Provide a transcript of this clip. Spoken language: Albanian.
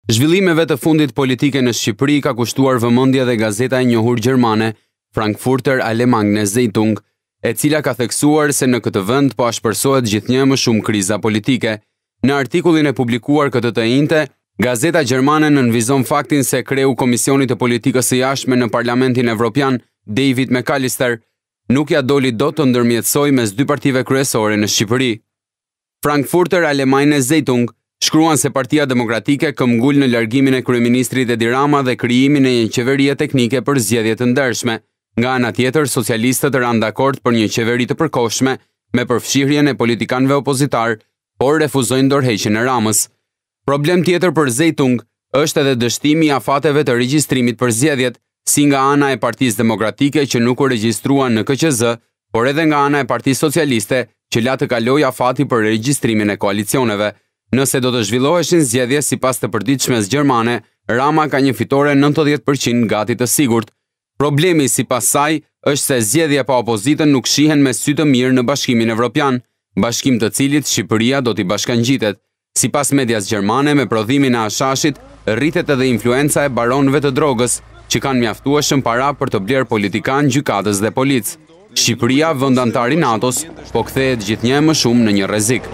Zhvillimeve të fundit politike në Shqipëri ka kushtuar vëmendje dhe gazeta e njohur gjermane Frankfurter Allgemeine Zeitung, e cila ka theksuar se në këtë vend po ashpërsohet gjithnjë më shumë kriza politike. Në artikullin e publikuar këtë të njëjtë, gazeta gjermane nënvizon faktin se kreu Komisionit të Politikës së Jashtme në Parlamentin Evropian, David McAllister, nuk ja doli dot të ndërmjetësoj mes dy partive kryesore në Shqipëri. Frankfurter Allgemeine Zeitung shkruan se Partia Demokratike këmbgul në largimin e kryeministrit Edi Rama dhe krijimin e një qeverie teknike për zgjedhje të ndershme. Nga ana tjetër, socialistët ranë dakord për një qeveri të përkohshme me përfshirjen e politikanëve opozitar, por refuzojnë ndorheqjen e Ramës. Problem tjetër për Zeitung është edhe dështimi i afateve të regjistrimit për zgjedhjet, si nga ana e Partisë Demokratike që nuk u regjistrua në KQZ, por edhe nga ana e Partisë Socialiste që la të kalojë afati për regjistrimin e koalicioneve. Nëse do të zhvilloheshin zgjedhje sipas të përditshmes gjermane, Rama ka një fitore 90% gati të sigurt. Problemi sipas saj është se zgjedhja pa opozitën nuk shihen me sy të mirë në Bashkimin Evropian, bashkim të cilit Shqipëria do t'i bashkangjitet. Sipas medias gjermane, me prodhimin e Ashashit, rritet edhe influenca e baronëve të drogës, që kanë mjaftueshëm para për të blerë politikan, gjykatës dhe policë. Shqipëria, vend antar i NATO-s, po kthehet gjithnjë më shumë në një rrezik.